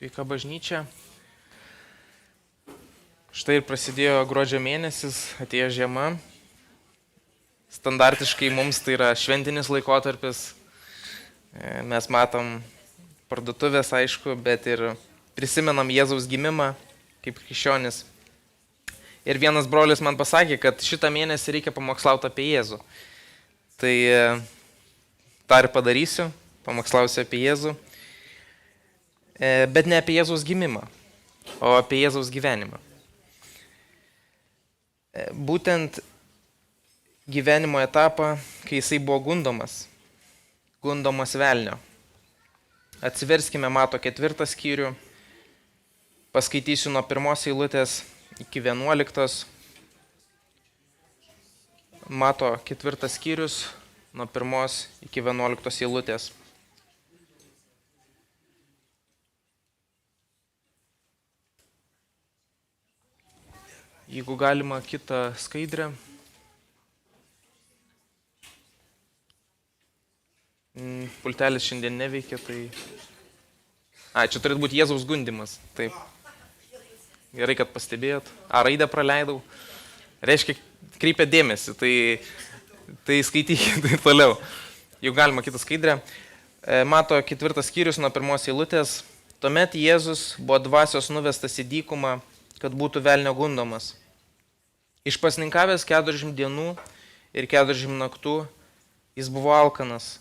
Sveika bažnyčia. Štai ir prasidėjo gruodžio mėnesis, atėjo žiema. Standartiškai mums tai yra šventinis laikotarpis. Mes matom parduotuvės, aišku, bet ir prisimenam Jėzaus gimimą kaip krikščionis. Ir vienas brolis man pasakė, kad šitą mėnesį reikia pamokslauti apie Jėzų. Tai tą ir padarysiu, pamokslausiu apie Jėzų. Bet ne apie Jėzaus gimimą, o apie Jėzaus gyvenimą. Būtent gyvenimo etapą, kai jisai buvo gundomas velnio. Atsiverskime Mato 4 skyrių, paskaitysiu nuo 1 eilutės iki 11. Mato 4 skyrius, nuo 1 iki 11 eilutės. Jeigu galima kitą skaidrę. Pultelis šiandien neveikia, tai... čia turėtų būti Jėzaus gundymas. Taip. Gerai, kad pastebėjot. Raidę praleidau. Reiškia, kreipia dėmesį, tai skaitykite toliau. Jeigu galima kitą skaidrę. Mato 4 skyrius nuo 1 eilutės. Tuomet Jėzus buvo dvasios nuvestas į dykumą, kad būtų velnio gundomas. Išpasninkavęs 40 dienų ir 40 naktų, jis buvo alkanas.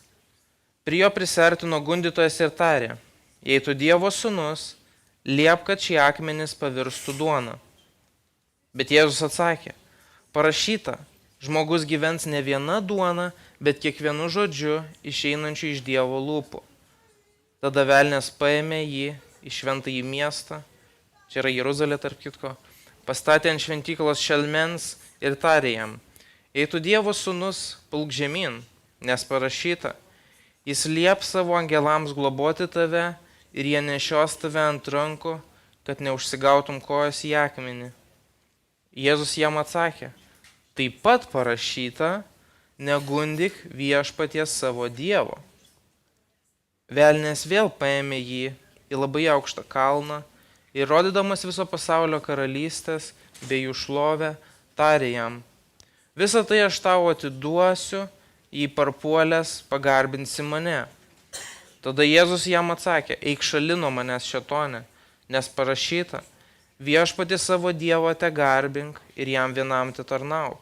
Prie jo prisiartino gundytojas ir tarė: jei tu Dievo sūnus, liepk, kad šie akmenys pavirstų duona. Bet Jėzus atsakė: parašyta, žmogus gyvens ne viena duona, bet kiekvienu žodžiu išeinančiu iš Dievo lūpų. Tada velnias paėmė jį į šventąjį miestą, čia yra Jeruzalė tarp kitko, pastatė ant šventyklos šelmens ir tarė jam: jei tu Dievo sūnus, pulk žemyn, nes parašyta, jis lieps savo angelams globoti tave ir jie nešios tave ant rankų, kad neužsigautum kojos į akmenį. Jėzus jam atsakė: taip pat parašyta, negundyk viešpaties savo Dievo. Velnias vėl paėmė jį į labai aukštą kalną ir rodydamas viso pasaulio karalystės bei jų šlovę, tarė jam: visą tai aš tau atiduosiu, jei parpuolęs pagarbinsi mane. Tada Jėzus jam atsakė: eik šalin nuo manęs, šėtone, nes parašyta, viešpatį savo Dievą tegarbink ir jam vienam tetarnauk.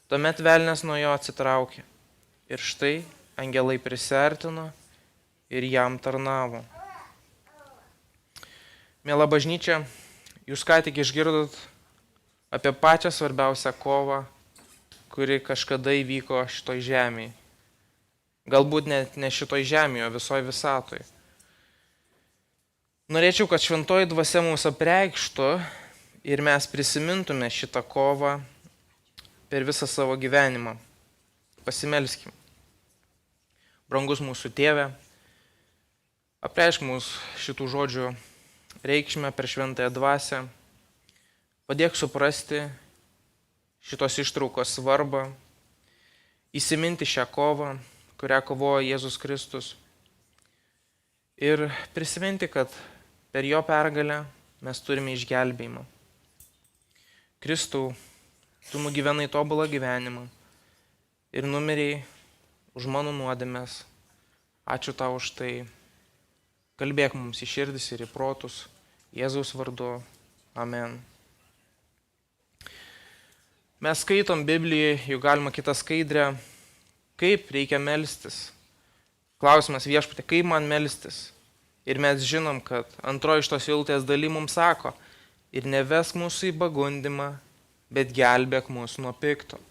Tuomet velnias nuo jo atsitraukė. Ir štai angelai prisiartino ir jam tarnavo. Miela bažnyčia, jūs ką tik išgirdot apie pačią svarbiausią kovą, kuri kažkada įvyko šitoj žemėje. Galbūt net ne šitoj žemėje, o visoje visatoje. Norėčiau, kad šventoji dvasia mums apreikštų ir mes prisimintume šitą kovą per visą savo gyvenimą. Pasimelskime. Brangus mūsų tėve, apreišk mums šitų žodžių reikšmę per šventąją dvasią. Padėk suprasti šitos ištraukos svarbą, įsiminti šią kovą, kurią kovojo Jėzus Kristus. Ir prisiminti, kad per jo pergalę mes turime išgelbėjimą. Kristau, tu nugyvenai tobulą gyvenimą ir numirei už mano nuodėmes. Ačiū tau už tai. Kalbėk mums į širdis ir į protus. Jėzaus vardu. Amen. Mes skaitom Bibliją, jau galima kitą skaidrę, kaip reikia melstis. Klausimas: viešpatie, kaip man melstis? Ir mes žinom, kad antroji iš tos eilutės daly mums sako: ir nevesk mūsų į pagundymą, bet gelbėk mūsų nuo pikto.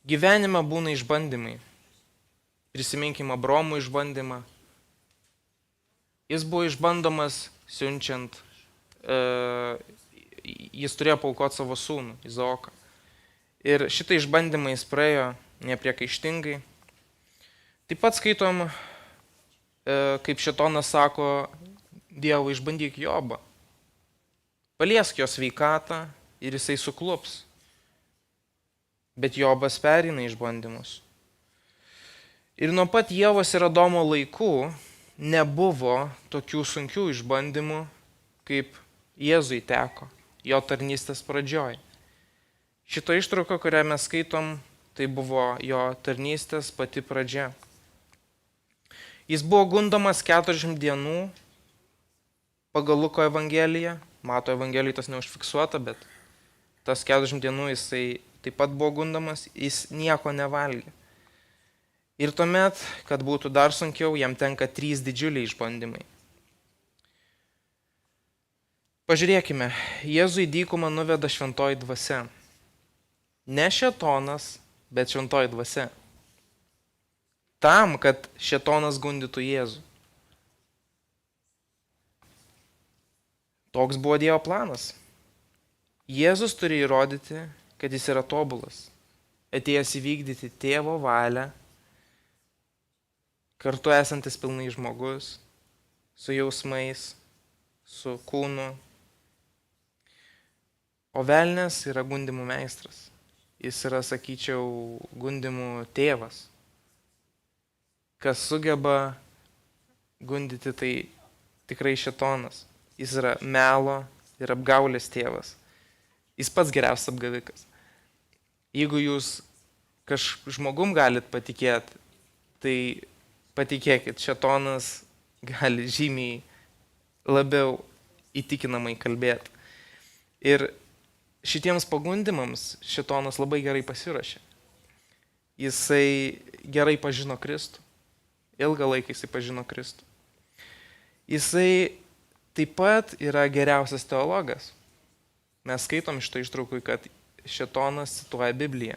Gyvenime būna išbandymai. Prisiminkime Abraomo išbandymą. Jis buvo išbandomas siunčiant, jis turėjo paaukoti savo sūnų, Izaoką. Ir šitą išbandymą jis praėjo nepriekaištingai. Taip pat skaitom, kaip šėtonas sako Dievui: išbandyk Jobą. Paliesk jo sveikatą ir jisai suklups. Bet Jobas pereina išbandymus. Ir nuo pat Ievos ir Adomo laikų nebuvo tokių sunkių išbandymų, kaip Jėzui teko jo tarnystės pradžioj. Šito ištrauko, kurią mes skaitom, tai buvo jo tarnystės pati pradžia. Jis buvo gundomas 40 dienų pagal Luko evangeliją. Mato evangelijoje tas neužfiksuota, bet tas 40 dienų jisai taip pat buvo gundomas, jis nieko nevalgė. Ir tuomet, kad būtų dar sunkiau, jam tenka 3 didžiuliai išbandymai. Pažiūrėkime, Jėzų į dykumą nuveda šventoji dvasia. Ne šėtonas, bet šventoji dvasia. Tam, kad šėtonas gundytų Jėzų. Toks buvo Dievo planas. Jėzus turi įrodyti, kad jis yra tobulas, atėjęs įvykdyti tėvo valią, kartu esantis pilnai žmogus, su jausmais, su kūnu. O velnias yra gundymų meistras. Jis yra, sakyčiau, gundymų tėvas. Kas sugeba gundyti, tai tikrai šėtonas. Jis yra melo ir apgaulės tėvas. Jis pats geriausias apgavikas. Jeigu jūs žmogum galit patikėti, tai patikėkit, šėtonas gali žymiai labiau įtikinamai kalbėti. Ir šitiems pagundimams šėtonas labai gerai pasiruošė. Jisai gerai pažino Kristų. Ilgą laiką jisai pažino Kristų. Jisai taip pat yra geriausias teologas. Mes skaitom iš to ištraukui, kad šėtonas cituoja Bibliją.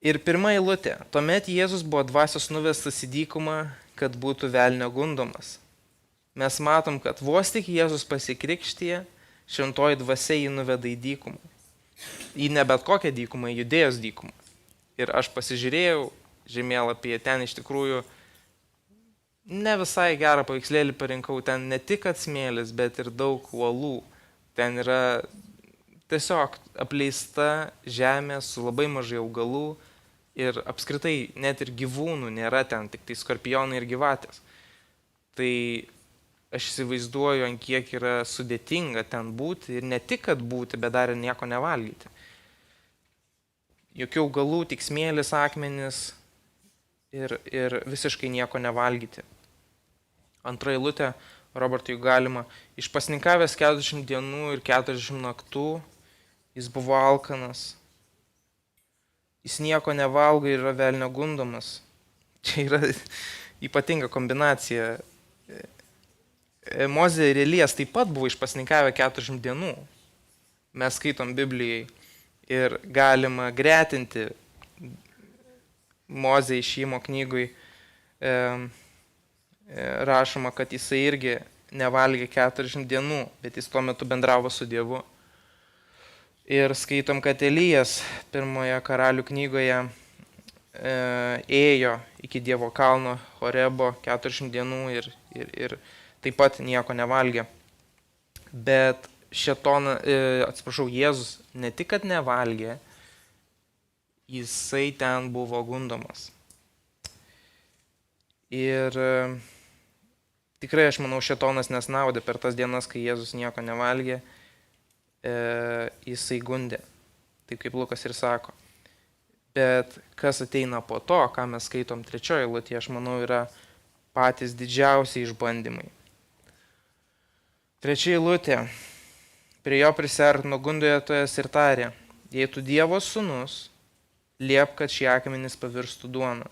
Ir pirma eilutė. Tuomet Jėzus buvo dvasios nuvestas į dykumą, kad būtų velnio gundomas. Mes matom, kad vos tik Jėzus pasikrikštyje, šventoji dvasia jį nuveda į dykumą. Į ne bet kokią dykumą, į Judėjos dykumą. Ir aš pasižiūrėjau žemėlapyje, ten iš tikrųjų ne visai gerą paveikslėlį parinkau, ten ne tik smėlis, bet ir daug uolų. Ten yra tiesiog apleista žemė su labai mažai augalų ir apskritai net ir gyvūnų nėra ten, tik tai skorpionai ir gyvatės. Tai aš įsivaizduoju, ant kiek yra sudėtinga ten būti ir ne tik kad būti, bet dar ir nieko nevalgyti. Jokių augalų, tik smėlis, akmenis ir visiškai nieko nevalgyti. Antra eilutė, Robertui galima. Išpasninkavęs 40 dienų ir 40 naktų, jis buvo alkanas. Jis nieko nevalgo ir yra velnio gundomas. Čia yra ypatinga kombinacija. Mozė ir Elijas taip pat buvo išpasninkavę 40 dienų. Mes skaitom Biblijai ir galima gretinti Mozė išėjimo knygui rašoma, kad jisai irgi nevalgė 40 dienų, bet jis tuo metu bendravo su Dievu. Ir skaitom, kad Elijas pirmoje karalių knygoje ėjo iki Dievo kalno Horebo 40 dienų ir taip pat nieko nevalgė. Bet Jėzus ne tik, kad nevalgė, jisai ten buvo gundomas. Ir tikrai, aš manau, šėtonas nesnaudė per tas dienas, kai Jėzus nieko nevalgė, jisai gundė. Taip kaip Lukas ir sako. Bet kas ateina po to, ką mes skaitom 3 eilutėje, aš manau, yra patys didžiausiai išbandymai. 3 eilutė. Prie jo prisiartino gundytojas ir tarė, jei tu Dievo sūnus, liep, kad šie akmenys pavirstų duona.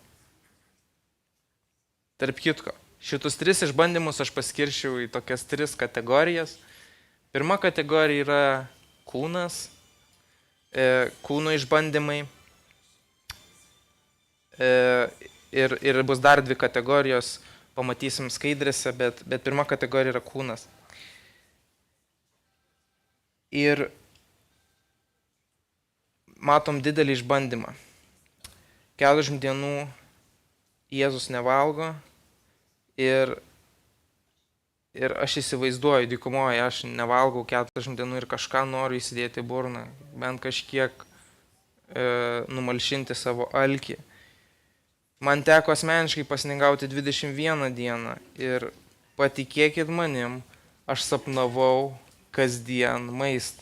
Tarp kitko, šitus 3 išbandymus aš paskirčiau į tokias 3 kategorijas. Pirma kategorija yra kūnas, kūno išbandymai. Ir bus dar 2 kategorijos, pamatysim skaidrėse, bet pirma kategorija yra kūnas. Ir matom didelį išbandymą. 40 dienų Jėzus nevalgo ir aš įsivaizduoju, dykumoje aš nevalgau 40 dienų ir kažką noriu įsidėti į burną, bent kažkiek numalšinti savo alkį. Man teko asmeniškai pasningauti 21 dieną ir patikėkit manim, aš sapnavau kasdien maistą.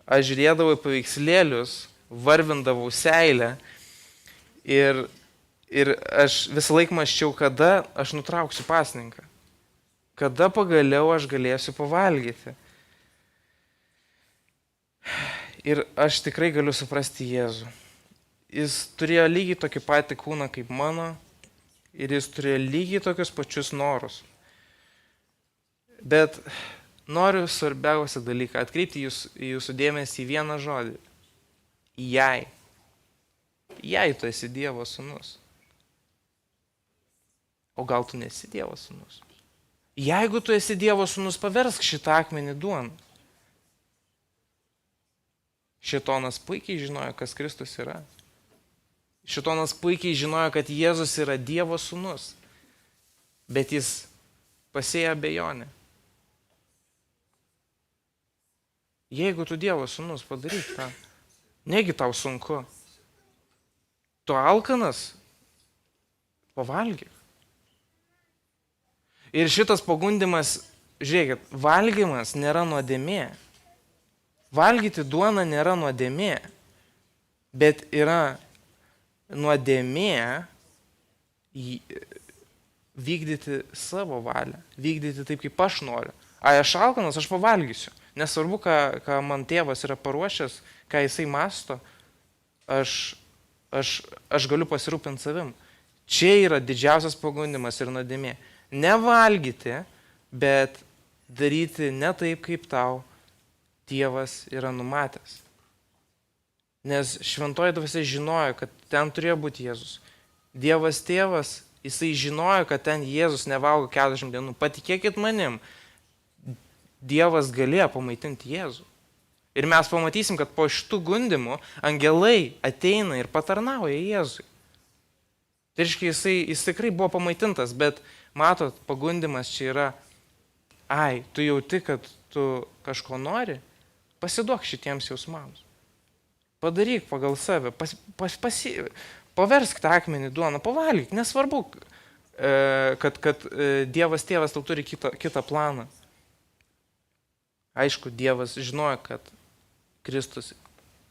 Aš žiūrėdavau į paveikslėlius, varvindavau seilę ir aš visą laiką mąsčiau, kada aš nutrauksiu pasninką. Kada pagaliau aš galėsiu pavalgyti. Ir aš tikrai galiu suprasti Jėzų. Jis turėjo lygiai tokį patį kūną kaip mano ir jis turėjo lygiai tokius pačius norus. Bet noriu svarbiausią dalyką atkreipti jūsų dėmesį į vieną žodį. Jei. Jei tu esi Dievo sūnus. O gal tu nesi Dievo sūnus? Jeigu tu esi Dievo sūnus, paversk šitą akmenį duoną. Šėtonas puikiai žinojo, kas Kristus yra. Šėtonas puikiai žinojo, kad Jėzus yra Dievo sūnus. Bet jis pasėjo abejonę. Jeigu tu Dievo sūnus, padaryk tą. Negi tau sunku. Tu alkanas, pavalgyk. Ir šitas pagundimas, žiūrėkit, valgymas nėra nuodėmė. Valgyti duoną nėra nuodėmė, bet yra nuodėmė vykdyti savo valią, vykdyti taip, kaip aš noriu. Aš alkanas, aš pavalgysiu. Nesvarbu, ką man tėvas yra paruošęs, ką jisai masto, aš galiu pasirūpinti savim. Čia yra didžiausias pagundimas ir nuodėmė. Nevalgyti, bet daryti ne taip, kaip tau Dievas yra numatęs. Nes šventoji dvasia žinojo, kad ten turėjo būti Jėzus. Dievas tėvas, jisai žinojo, kad ten Jėzus nevalgo 40 dienų. Patikėkit manim, Dievas galėjo pamaitinti Jėzų. Ir mes pamatysim, kad po šitų gundimų angelai ateina ir patarnauja Jėzui. Tai reiškia, jis tikrai buvo pamaitintas, bet matot, pagundimas čia yra, tu jauti, kad tu kažko nori, pasiduok šitiems jausmams. Padaryk pagal save, paversk tą akmenį duoną, pavalgyk, nesvarbu, kad Dievas tėvas tau turi kitą planą. Aišku, Dievas žinojo, kad Kristus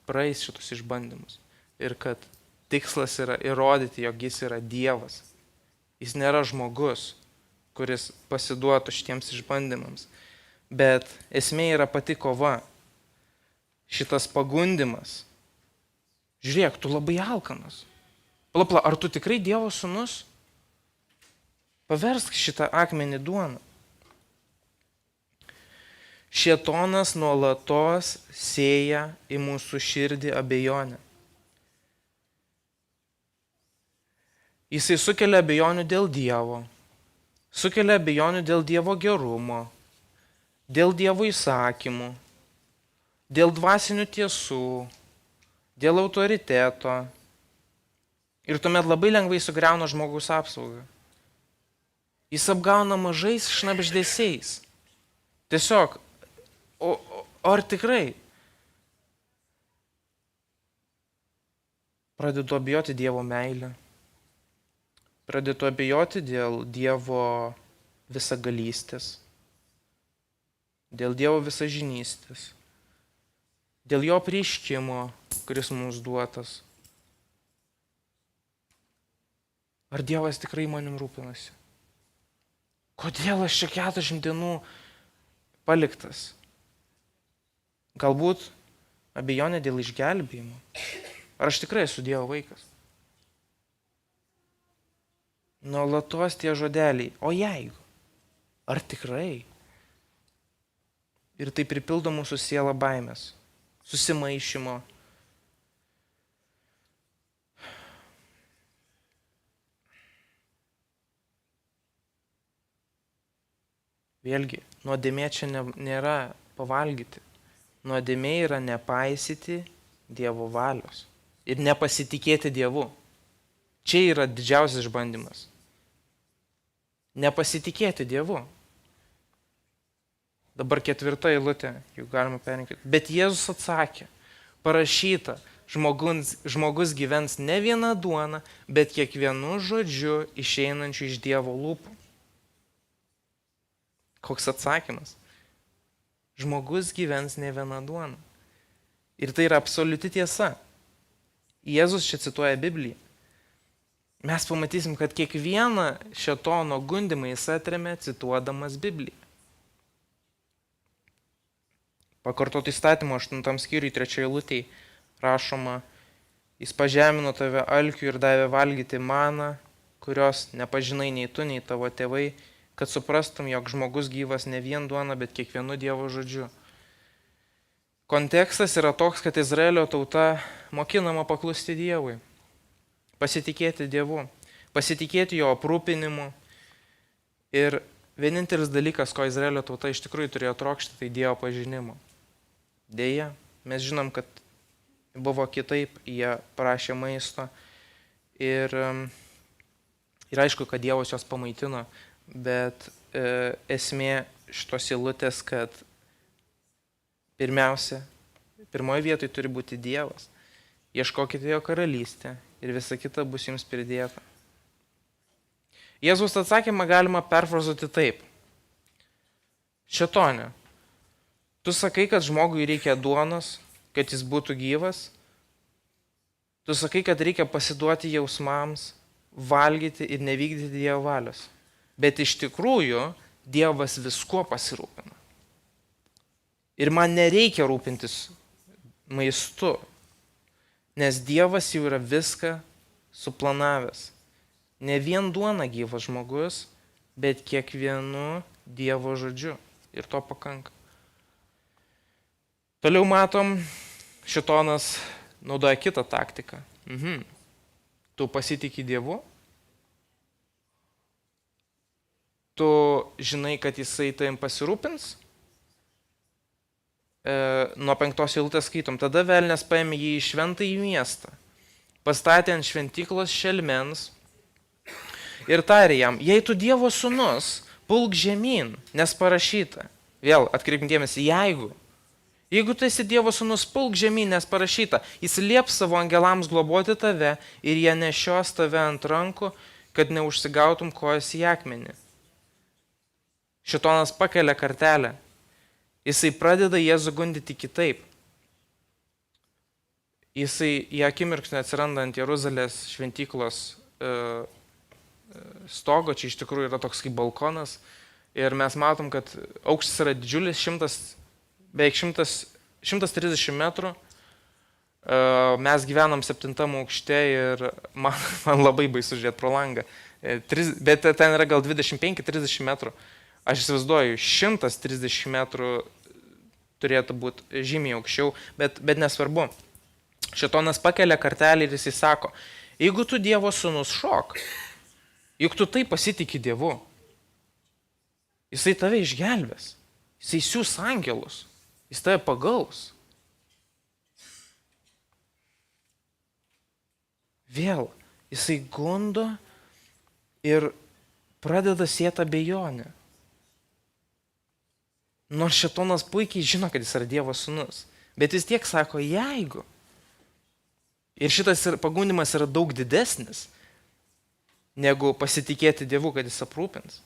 praeis šitus išbandymus ir kad tikslas yra įrodyti, jog jis yra Dievas. Jis nėra žmogus, kuris pasiduotų šitiems išbandymams. Bet esmė yra pati kova. Šitas pagundimas. Žiūrėk, tu labai alkanas. Pala, ar tu tikrai Dievo sūnus? Paversk šitą akmenį duoną. Šėtonas nuolatos sėja į mūsų širdį abejonę. Jisai sukelia abejonių dėl Dievo, sukelia abejonių dėl Dievo gerumo, dėl Dievo įsakymų, dėl dvasinių tiesų, dėl autoriteto. Ir tuomet labai lengvai sugriauna žmogaus apsaugą. Jis apgauna mažais šnabždesiais. Tiesiog, ar tikrai? Pradedu abejoti Dievo meilę. Pradedu abejoti dėl Dievo visagalystės, dėl Dievo visažinystės, dėl jo apreiškimo, kuris mums duotas. Ar Dievas tikrai manim rūpinasi? Kodėl aš čia 40 dienų paliktas? Galbūt abejonė dėl išgelbėjimo. Ar aš tikrai esu Dievo vaikas? Nuolatos tie žodeliai. O jeigu? Ar tikrai? Ir tai pripildo mūsų sielą baimės, susimaišymo. Vėlgi, nuodėmė čia nėra pavalgyti. Nuodėmė yra nepaisyti Dievo valios ir nepasitikėti Dievu. Čia yra didžiausias išbandymas. Nepasitikėti Dievu. Dabar 4 eilutė, jau galima perinkti. Bet Jėzus atsakė, parašyta, žmogus gyvens ne viena duona, bet kiekvienu žodžiu išeinančiu iš Dievo lūpų. Koks atsakymas? Žmogus gyvens ne viena duona. Ir tai yra absoliuti tiesa. Jėzus čia cituoja Bibliją. Mes pamatysim, kad kiekvieną šėtono gundymą jis atremė cituodamas Bibliją. Pakartot įstatymo 8 skyriui 3 eilutėje rašoma, jis pažemino tave alkiu ir davė valgyti maną, kurios nepažinai nei tu, nei tavo tėvai, kad suprastum, jog žmogus gyvas ne vien duona, bet kiekvienu Dievo žodžiu. Kontekstas yra toks, kad Izraelio tauta mokinama paklusti Dievui, pasitikėti Dievu, pasitikėti jo aprūpinimu. Ir vienintelis dalykas, ko Izraelio tauta iš tikrųjų turėjo trokšti, tai Dievo pažinimo. Deja, mes žinom, kad buvo kitaip, jie prašė maisto ir aišku, kad Dievas juos pamaitino, bet esmė šitos eilutės, kad pirmoje vietoje turi būti Dievas. Ieškokite jo karalystę ir visa kita bus jums pridėta. Jėzaus atsakymą galima perfrazuoti taip. Šėtone, tu sakai, kad žmogui reikia duonos, kad jis būtų gyvas. Tu sakai, kad reikia pasiduoti jausmams, valgyti ir nevykdyti Dievo valios. Bet iš tikrųjų Dievas viskuo pasirūpina. Ir man nereikia rūpintis maistu, nes Dievas jau yra viską suplanavęs. Ne vien duona gyvas žmogus, bet kiekvienu Dievo žodžiu. Ir to pakanka. Toliau matom, šėtonas naudoja kitą taktiką. Tu pasitiki Dievu? Tu žinai, kad jisai tavim pasirūpins? Nuo 5 eilutės skaitom. Tada velnias paėmė jį į šventąjį miestą, pastatė ant šventyklos šelmens ir tarė jam, jei tu Dievo sūnus, pulk žemyn, nes parašyta. Vėl atkreipkim dėmesį, jeigu tu esi Dievo sūnus, pulk žemyn, nes parašyta, jis lieps savo angelams globoti tave ir jie nešios tave ant rankų, kad neužsigautum kojas į akmenį. Šėtonas pakelia kartelę. Jisai pradeda Jėzų gundyti kitaip. Jisai į akimirksnį atsiranda ant Jeruzalės šventyklos stogo, čia iš tikrųjų yra toks kaip balkonas. Ir mes matom, kad aukštis yra didžiulis, beveik 130 metrų. Mes gyvenam 7 aukšte ir man labai baisu žiūrėti pro langą. Bet ten yra gal 25-30 metrų. Aš įsivaizduoju, 130 metrų turėtų būti žymiai aukščiau, bet nesvarbu. Šėtonas pakelia kartelį ir jisai sako, jeigu tu Dievo sūnus, šok, juk tu taip pasitiki Dievu, jisai tave išgelbės, jisai siųs angelus, jis tave pagaus. Vėl, jisai gundo ir pradeda sėti abejonę. Nors šėtonas puikiai žino, kad jis yra Dievo sūnus, bet vis tiek sako, jeigu. Ir šitas pagundimas yra daug didesnis, negu pasitikėti Dievu, kad jis aprūpins.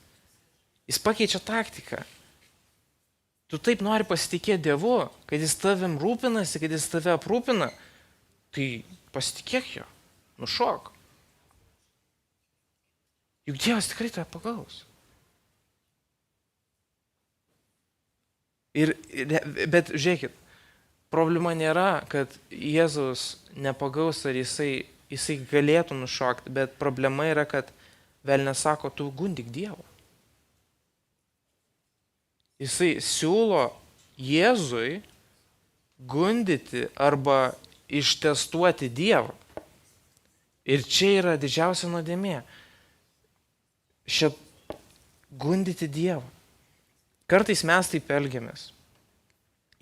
Jis pakeičia taktiką. Tu taip nori pasitikėti Dievu, kad jis tavim rūpinasi, kad jis tave aprūpina, tai pasitikėk jo, nušok. Juk Dievas tikrai tave pagaus. Bet žiūrėkit, problema nėra, kad Jėzus nepagaus ar jisai galėtų nušokti, bet problema yra, kad velnias sako, tu gundik Dievą. Jisai siūlo Jėzui gundyti arba ištestuoti Dievą. Ir čia yra didžiausia nuodėmė. Gundyti Dievą. Kartais mes taip elgiamės.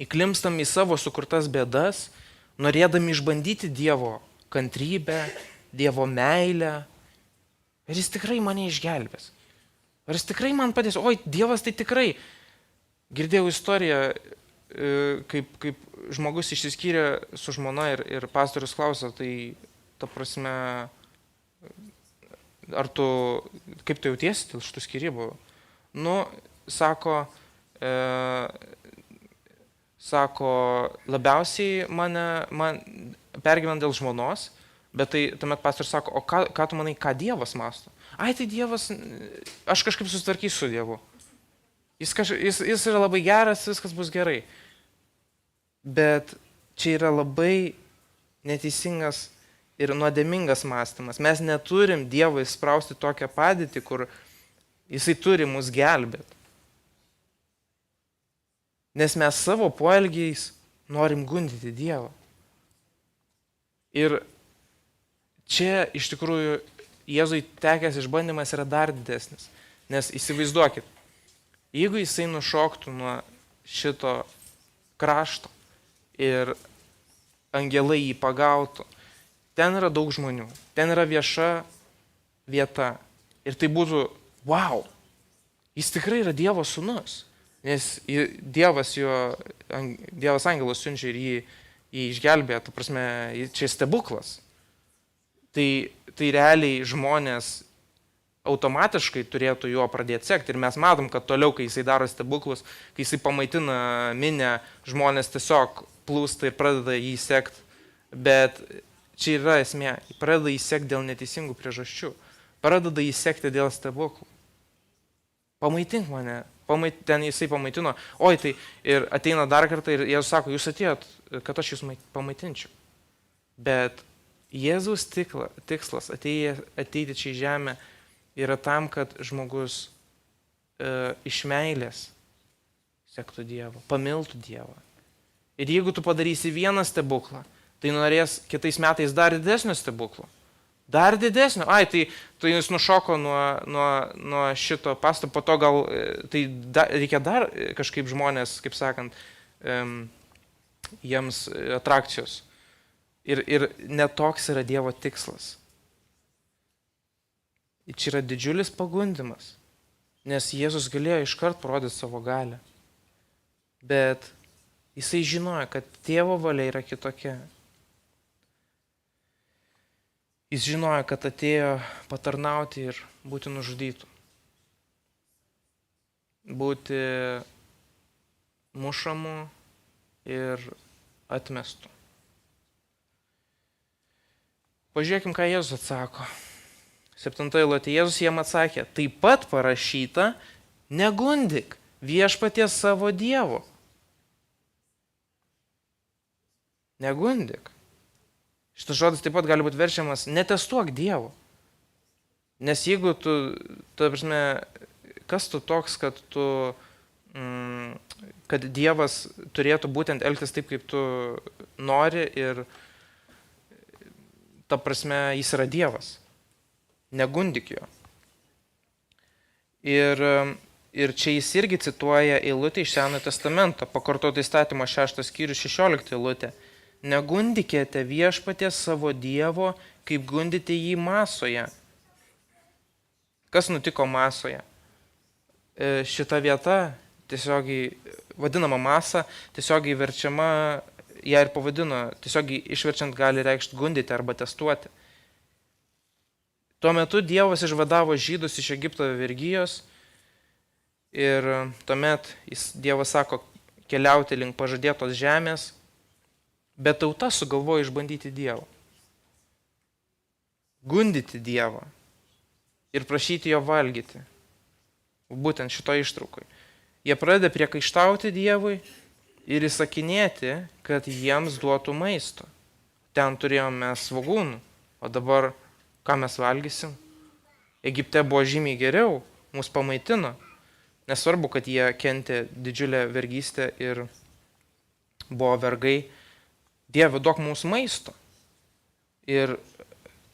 Įklimpstam į savo sukurtas bėdas, norėdami išbandyti Dievo kantrybę, Dievo meilę. Ar jis tikrai mane išgelbės? Ar jis tikrai man padės? Oi, Dievas tai tikrai. Girdėjau istoriją, kaip žmogus išsiskyrė su žmona ir pastorius klausia, tai ta prasme, ar tu, kaip tu jautiesi dėl šitų skyrybų? Nu, sako, labiausiai man pergyvena dėl žmonos, bet tai tuomet pastorius sako, o ką tu manai, ką Dievas mąsto? Ai, tai Dievas, aš kažkaip susitvarkysiu su Dievu. Jis yra labai geras, viskas bus gerai. Bet čia yra labai neteisingas ir nuodėmingas mąstymas. Mes neturim Dievo įsprausti tokią padėtį, kur jisai turi mus gelbėti. Nes mes savo poelgiais norim gundyti Dievą. Ir čia iš tikrųjų Jėzui tekęs išbandymas yra dar didesnis. Nes įsivaizduokit, jeigu jisai nušoktų nuo šito krašto ir angelai jį pagautų, ten yra daug žmonių, ten yra vieša vieta. Ir tai būtų, wow, jis tikrai yra Dievo sūnus. Nes Dievas angelas siunčia ir jį išgelbėja, ta prasme, čia stebuklas. Tai realiai žmonės automatiškai turėtų juo pradėti sekti. Ir mes matom, kad toliau, kai jisai daro stebuklus, kai jisai pamaitina minę, žmonės tiesiog plūsta ir pradeda jį sekti. Bet čia yra esmė, pradeda jį sekti dėl neteisingų priežasčių. Pradeda jį sekti dėl stebuklų. Pamaitink mane. Ten jisai pamaitino, oi tai ir ateina dar kartą ir Jėzus sako, jūs atėjot, kad aš jūs pamaitinčiau. Bet Jėzaus tikslas ateiti čia į žemę yra tam, kad žmogus iš meilės sektų Dievą, pamiltų Dievą. Ir jeigu tu padarysi vieną stebuklą, tai norės kitais metais dar didesnio stebuklo. Dar didesnio. Ai, tai jis nušoko nuo šito pasto, po to gal tai reikia dar kažkaip žmonės, kaip sakant, jiems atrakcijos. Ir netoks yra Dievo tikslas. Ir čia yra didžiulis pagundimas, nes Jėzus galėjo iškart parodyti savo galią. Bet jisai žinojo, kad Tėvo valia yra kitokia. Jis žinojo, kad atėjo patarnauti ir būti nužudytų. Būti mušamų ir atmestų. Pažiūrėkim, ką Jėzus atsako. 7 eilutė. Jėzus jiem atsakė, taip pat parašyta, negundik viešpaties savo Dievo. Negundik. Šitas žodis taip pat gali būti verčiamas netestuok Dievo. Nes jeigu tu, ta prasme, kas tu toks, kad kad Dievas turėtų būtent elgtis taip, kaip tu nori ir ta prasme, jis yra Dievas. Negundik jo. Ir čia jis irgi cituoja eilutę iš Senojo testamento, pakartota įstatymo 6 skyrius 16 eilutė. Negundikėte viešpaties savo Dievo, kaip gundite jį Masoje. Kas nutiko Masoje? Šita vieta, tiesiogiai vadinama Masa, tiesiogiai verčiama, ją ir pavadino, tiesiogiai išverčiant gali reikšti gundyti arba testuoti. Tuo metu Dievas išvadavo žydus iš Egipto vergijos ir tuomet Dievas sako keliauti link pažadėtos žemės, bet tauta sugalvojo išbandyti Dievą. Gundyti Dievą ir prašyti jo valgyti. Būtent šito ištraukui. Jie pradeda priekaištauti Dievui ir įsakinėti, kad jiems duotų maisto. Ten turėjome svogūnų, o dabar ką mes valgysim? Egipte buvo žymiai geriau, mus pamaitino. Nesvarbu, kad jie kentė didžiulę vergystę ir buvo vergai. Dieve, duok mums maisto. Ir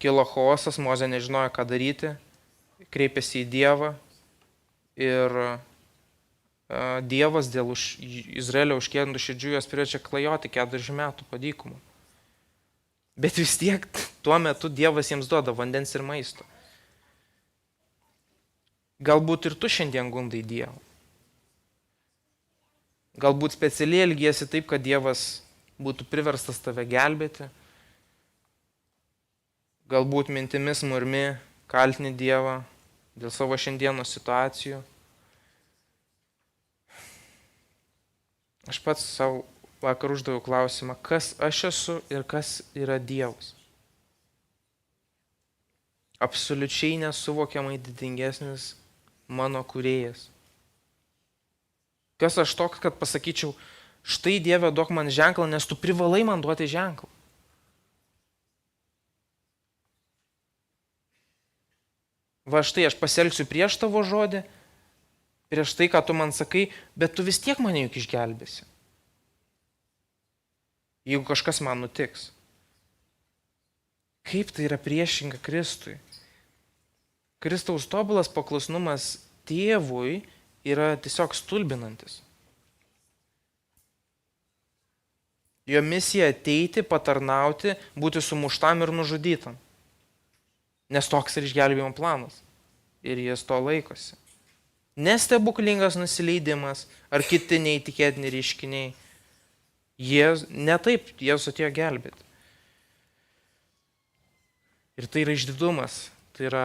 kilo chaosas, Mozė nežinojo, ką daryti, kreipėsi į Dievą ir Dievas dėl Izraelio užkėdintų širdžių juos priverčia klajoti 40 metų po dykumą. Bet vis tiek tuo metu Dievas jiems duoda vandens ir maisto. Galbūt ir tu šiandien gundai Dievą. Galbūt specialiai elgiesi taip, kad Dievas būtų priverstas tave gelbėti. Galbūt mintimis murmi, kaltini Dievą dėl savo šiandienos situacijų. Aš pats savo vakar uždaviau klausimą, kas aš esu ir kas yra Dievas. Absoliučiai nesuvokiamai didingesnis mano kūrėjas. Kas aš toks, kad pasakyčiau, štai Dieve duok man ženklą, nes tu privalai man duoti ženklą. Va štai aš pasielgsiu prieš tavo žodį, prieš tai, ką tu man sakai, bet tu vis tiek mane juk išgelbėsi. Jeigu kažkas man nutiks. Kaip tai yra priešinga Kristui? Kristaus tobulas paklusnumas tėvui yra tiesiog stulbinantis. Jo misija ateiti, patarnauti, būti sumuštam ir nužudytam. Nes toks ir išgelbėjimo planas. Ir jis to laikosi. Nestebuklingas nusileidimas ar kiti neįtikėtini reiškiniai. Ne taip, Jėzus atėjo gelbėti. Ir tai yra išdidumas. Tai yra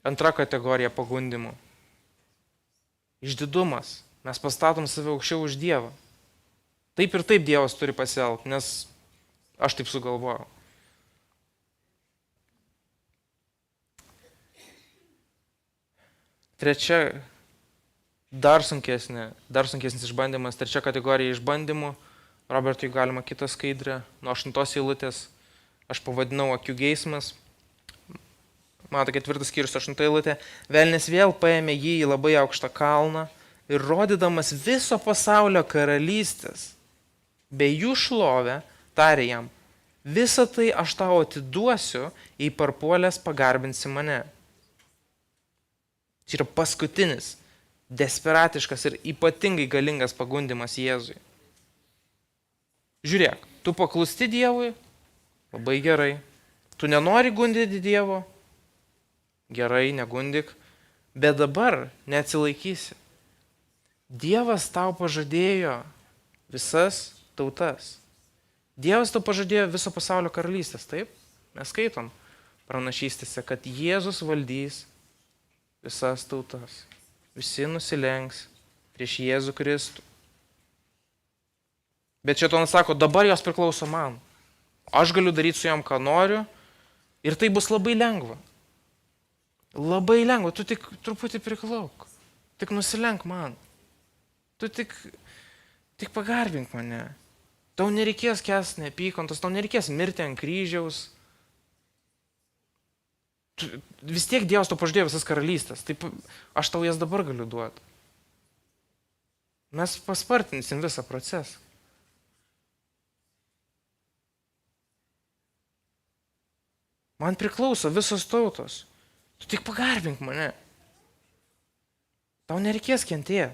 antra kategorija pagundimų. Išdidumas. Mes pastatom save aukščiau už Dievą. Taip ir taip Dievas turi pasielgti, nes aš taip sugalvojau. Trečia, dar sunkesnis išbandymas, trečia kategorija išbandymų. Robertui galima kitą skaidrę, nuo 8 eilutės, aš pavadinau akių geismas. Mato 4 skyrius 8 eilutė. Velnis vėl paėmė jį į labai aukštą kalną ir rodydamas viso pasaulio karalystės, bei jų šlovę, tarė jam, visą tai aš tau atiduosiu, jei parpuolęs pagarbinsi mane. Čia yra paskutinis, desperatiškas ir ypatingai galingas pagundimas Jėzui. Žiūrėk, tu paklūsti Dievui, labai gerai. Tu nenori gundyti Dievo, gerai, negundik, bet dabar neatsilaikysi. Dievas tau pažadėjo visas tautas. Dievas tau pažadėjo viso pasaulio karalystės, taip? Mes skaitom pranašystėse, kad Jėzus valdys visas tautas. Visi nusilenks prieš Jėzų Kristų. Bet Šėtonas sako, dabar jos priklauso man. Aš galiu daryti su jom, ką noriu, ir tai bus labai lengva. Labai lengva, tu tik truputį priklauk. Tik nusilenk man. Tu tik pagarbink mane. Tau nereikės kęsti neapykantos, tau nereikės mirti ant kryžiaus. Vis tiek Dievas tau pažadėjo visas karalystės. Taip aš tau jas dabar galiu duoti. Mes paspartinsim visą procesą. Man priklauso visos tautos. Tu tik pagarbink mane. Tau nereikės kentėti.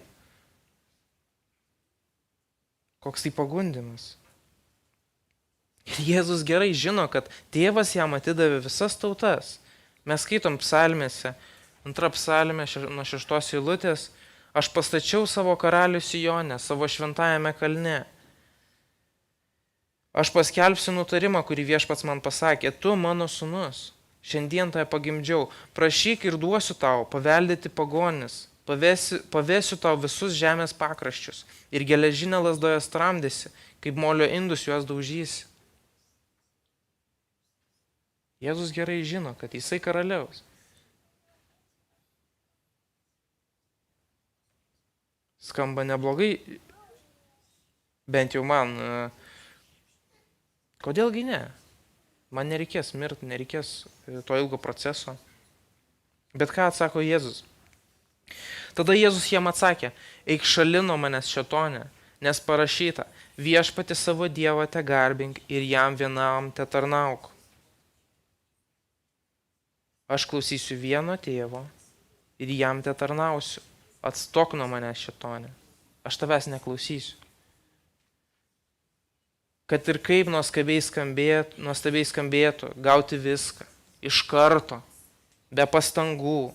Koks tai pagundimas. Ir Jėzus gerai žino, kad tėvas jam atidavė visas tautas. Mes skaitom psalmėse, 2 psalmė nuo 6 eilutės, aš pastačiau savo karalių Sijone, savo šventajame kalne. Aš paskelbsiu nutarimą, kurį viešpats man pasakė, tu mano sūnus, šiandien tave pagimdžiau, prašyk ir duosiu tau paveldėti pagonis, pavėsiu tau visus žemės pakraščius ir geležinę lazdoje stramdėsi, kaip molio indus juos daužysi. Jėzus gerai žino, kad jisai karaliaus. Skamba neblogai, bent jau man. Kodėlgi ne? Man nereikės mirti, nereikės to ilgo proceso. Bet ką atsako Jėzus? Tada Jėzus jam atsakė, eik šalin nuo manęs šėtone, nes parašyta, viešpatį savo Dievą te garbink ir jam vienam te tarnauk. Aš klausysiu vieno tėvo ir jam te tarnausiu. Atstok nuo manęs šėtone. Aš tavęs neklausysiu. Kad ir kaip nuostabiai skambėtų, gauti viską, iš karto, be pastangų,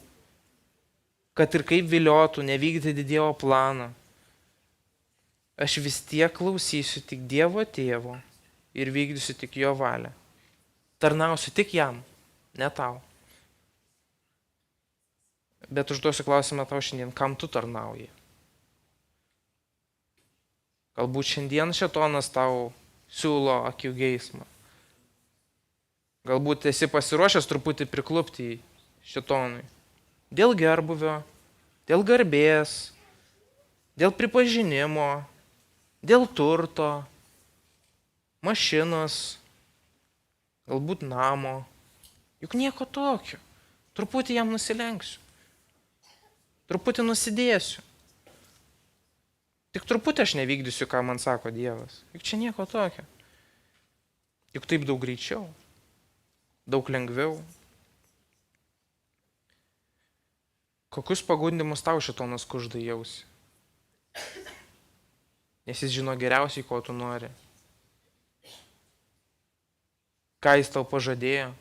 kad ir kaip viliotų, nevykdyti Dievo planą. aš vis tiek klausysiu tik Dievo tėvo ir vykdysiu tik jo valią. Tarnausiu tik jam, ne tau. Bet užduosiu klausimą tau šiandien, kam tu tarnauji? Galbūt šiandien šėtonas tau siūlo akių geismą. Galbūt esi pasiruošęs truputį priklupti šėtonui. Dėl gerbuvio, dėl garbės, dėl pripažinimo, dėl turto, mašinos, galbūt namo. Juk nieko tokio. Truputį jam nusilenksiu. Truputį nusidėsiu. Tik truputį aš nevykdysiu, ką man sako Dievas. Juk čia nieko tokio. Juk taip daug greičiau, daug lengviau. Kokius pagundimus tau šėtonas kužda jausi? Nes jis žino geriausiai, ko tu nori. Ką jis tau pažadėjo.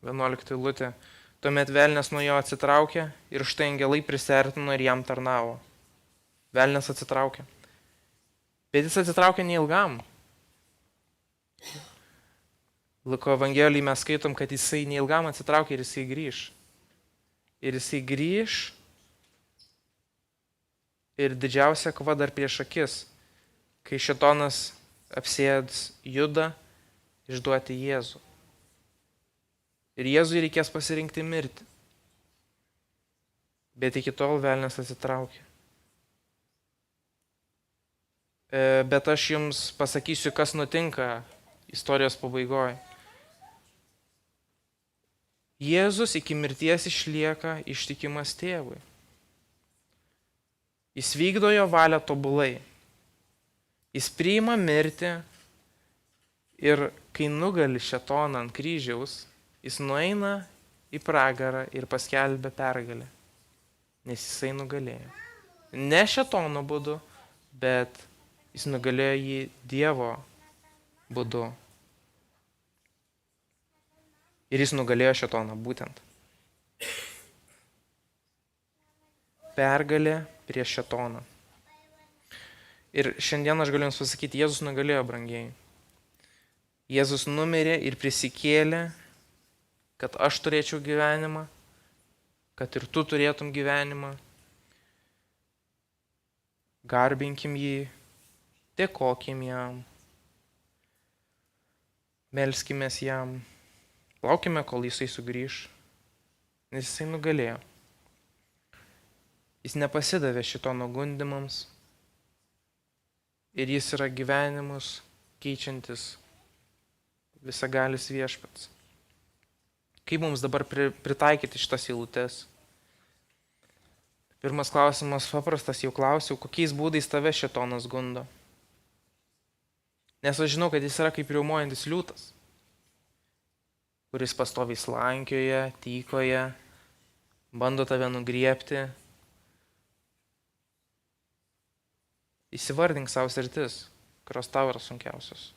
Vienuolikta eilutė. Tuomet velnias nuo jo atsitraukė ir štai angelai prisiartino ir jam tarnavo. Velnias atsitraukė. Bet jis atsitraukė neilgam. Luko Evangelijai mes skaitom, kad jisai neilgam atsitraukė ir jisai grįž. Ir jisai grįž. Ir didžiausia kova dar prieš akis, kai šėtonas apsėds Judą išduoti Jėzų. Ir Jėzui reikės pasirinkti mirtį. Bet iki tol velnias atsitraukė. Bet aš jums pasakysiu, kas nutinka istorijos pabaigoje. Jėzus iki mirties išlieka ištikimas tėvui. Jis vykdo jo valią tobulai. Jis priima mirtį ir kai nugali šėtoną ant kryžiaus, jis nueina į pragarą ir paskelbia pergalę, nes jisai nugalėjo. Ne šėtono būdu, bet jis nugalėjo jį Dievo būdu. Ir jis nugalėjo šėtoną būtent. Pergalė prieš šėtoną. Ir šiandien aš galiu jums pasakyti, Jėzus nugalėjo, brangieji. Jėzus numirė ir prisikėlė, kad aš turėčiau gyvenimą, kad ir tu turėtum gyvenimą. Garbinkim jį, dėkokim jam, melskimės jam, laukime, kol jisai sugrįš, nes jisai nugalėjo. Jis nepasidavė šito nugundimams ir jis yra gyvenimus keičiantis visagalis viešpats. Kaip mums dabar pritaikyti šitas eilutes? Pirmas klausimas paprastas, jau klausiau, kokiais būdais tave šėtonas gundo. Nes aš žinau, kad jis yra kaip riaumojantis liūtas, kuris pastoviai slankioja, tykoja, bando tave nugriebti. Įsivardink savo sritis, kurios tau yra sunkiausios.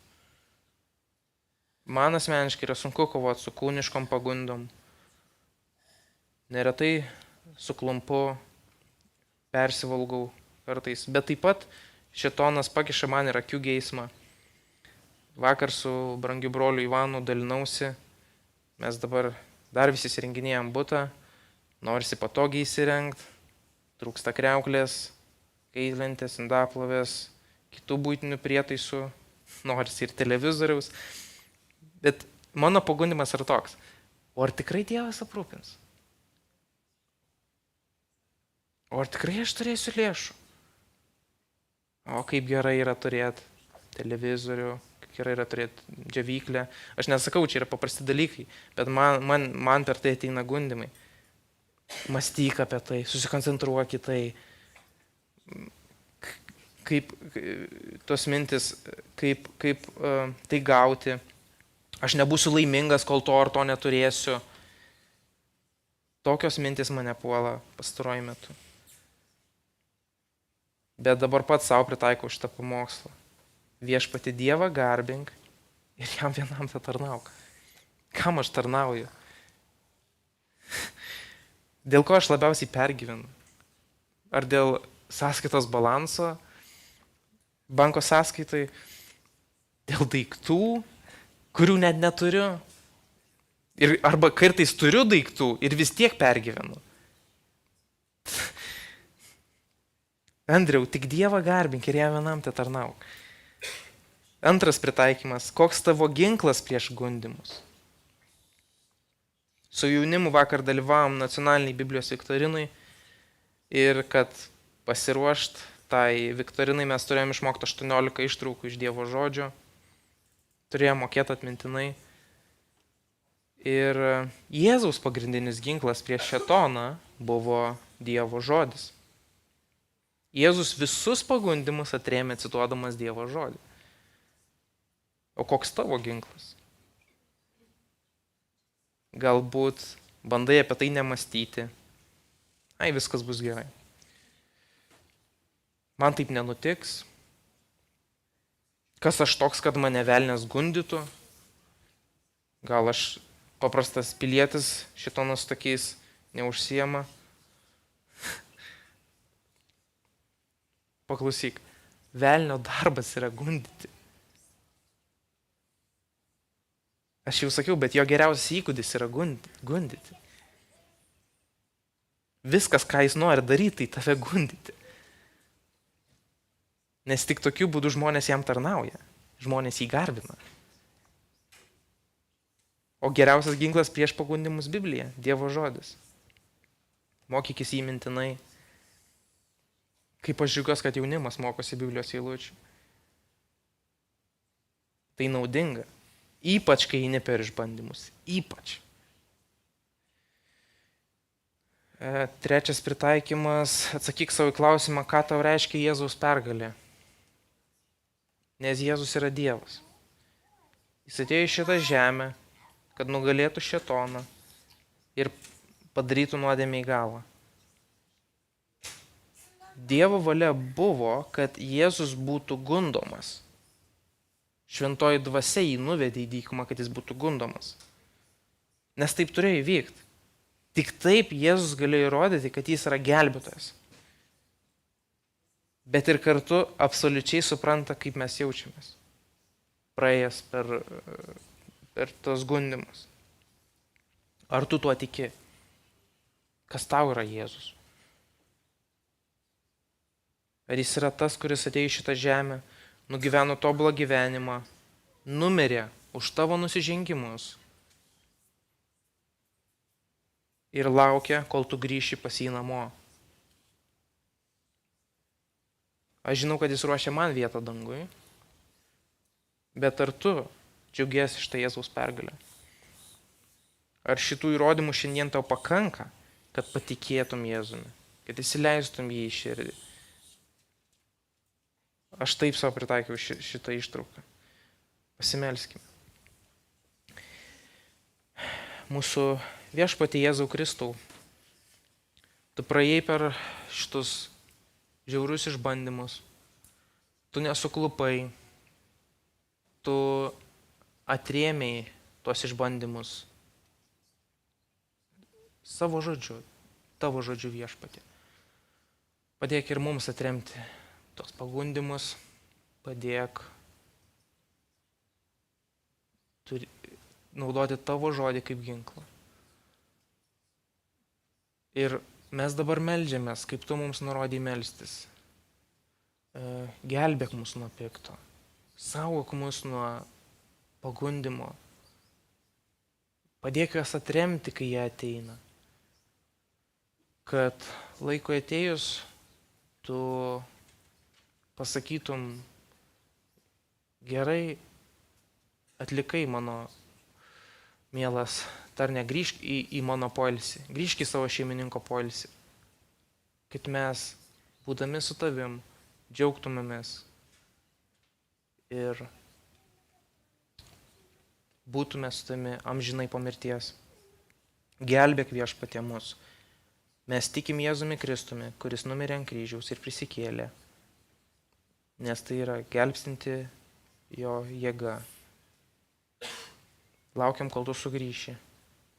Man asmeniškai yra sunku kovoti su kūniškom pagundom. Neretai suklumpu, persivalgau kartais, bet taip pat šėtonas pakiša man ir akių geismą. Vakar su brangiu broliu Ivanu dalinausi, mes dabar dar visi įsirenginėjom butą, norisi patogiai įsirengti, trūksta kriauklės, kaitlentės, indaplovės, kitų būtinių prietaisų, norisi ir televizoriaus. Bet mano pagundimas yra toks, o ar tikrai Dievas aprūpins? O ar tikrai aš turėsiu lėšų? O kaip gerai yra turėti televizorių, kaip gerai yra turėti džiovyklę. Aš nesakau, čia yra paprasti dalykai, bet man per tai ateina gundimai. Mąstyk apie tai, susikoncentruok į tai. Kaip tos mintis, kaip tai gauti. Aš nebūsiu laimingas, kol to ar to neturėsiu. Tokios mintis mane puola pastaruoju metu. Bet dabar pats savo pritaikau šitą pamokslą. Viešpatį Dievą garbink ir jam vienam tą tarnauk. Kam aš tarnauju? Dėl ko aš labiausiai pergyvenu? Ar dėl sąskaitos balanso, banko sąskaitai, dėl daiktų, kurių net neturiu? Arba kartais turiu daiktų ir vis tiek pergyvenu. Andriau, tik Dievą garbink ir jam vienam te tarnauk. Antras pritaikymas. Koks tavo ginklas prieš gundimus? Su jaunimu vakar dalyvavom nacionaliniai Biblijos viktorinai ir kad pasiruošt tai viktorinai mes turėjom išmokti 18 ištraukų iš Dievo žodžio. Turėjom mokėti atmintinai. Ir Jėzaus pagrindinis ginklas prieš šėtoną buvo Dievo žodis. Jėzus visus pagundimus atrėmė cituodamas Dievo žodį. O koks tavo ginklas? Galbūt bandai apie tai nemastyti. Ai, viskas bus gerai. Man taip nenutiks. Kas aš toks, kad mane velnias gundytų? Gal aš paprastas pilietis šitonas tokiais neužsiema? Paklausyk, velnio darbas yra gundyti. Aš jau sakiau, bet jo geriausias įgūdis yra gundyti. Viskas, ką jis nori daryti, tai tave gundyti. Nes tik tokiu būdu žmonės jam tarnauja, žmonės jį garbina. O geriausias ginklas prieš pagundimus Biblija, Dievo žodis. Mokykis jį mintinai. Kaip aš džiaugiuosi, kad jaunimas mokosi Biblijos eilučių. Tai naudinga. Ypač, kai eini per išbandymus. Ypač. Trečias pritaikymas. Atsakyk savo į klausimą, ką tau reiškia Jėzaus pergalė. Nes Jėzus yra Dievas. Jis atėjo į šitą žemę, kad nugalėtų šėtoną ir padarytų nuodėmę į galą. Dievo valia buvo, kad Jėzus būtų gundomas. Šventoji dvasia jį nuvedė į dykumą, kad jis būtų gundomas. Nes taip turėjo įvykti. Tik taip Jėzus galėjo įrodyti, kad jis yra gelbėtojas. Bet ir kartu absoliučiai supranta, kaip mes jaučiamės. Praėjęs per tos gundimus. Ar tu tuo tiki? Kas tau yra Jėzus? Ar jis yra tas, kuris atėjo į šitą žemę, nugyveno tobulą gyvenimą, numirė už tavo nusižengimus ir laukia, kol tu grįši pas jį namo. Aš žinau, kad jis ruošia man vietą dangui, bet ar tu džiaugiesi šitą Jėzaus pergalę? Ar šitų įrodymų šiandien tau pakanka, kad patikėtum Jėzumi, kad įsileistum jį į širdį? Aš taip savo pritaikiau šitą ištrauką. Pasimelskime. Mūsų viešpatie Jėzau Kristau, tu praėjai per šitus žiaurius išbandymus, tu nesuklupai, tu atrėmei tuos išbandymus savo žodžiu, tavo žodžiu viešpatie. Padėk ir mums atremti tos pagundimus, padėk naudoti tavo žodį kaip ginklą. Ir mes dabar meldžiamės, kaip tu mums nurodai melstis. Gelbėk mus nuo pikto, saugok mus nuo pagundimo, padėk juos atremti, kai jie ateina. Kad laiko atėjus tu pasakytum, gerai atlikai mano mielas tarne, grįžk į mano poilsį, grįžk į savo šeimininko poilsį, kad mes, būdami su tavim, džiaugtumėmės ir būtume su tavimi amžinai po mirties. Gelbėk viešpatie mus. Mes tikim Jėzumi Kristumi, kuris numirė ant kryžiaus ir prisikėlė, nes tai yra gelbstinti jo jėga. Laukiam, kol tu sugrįši.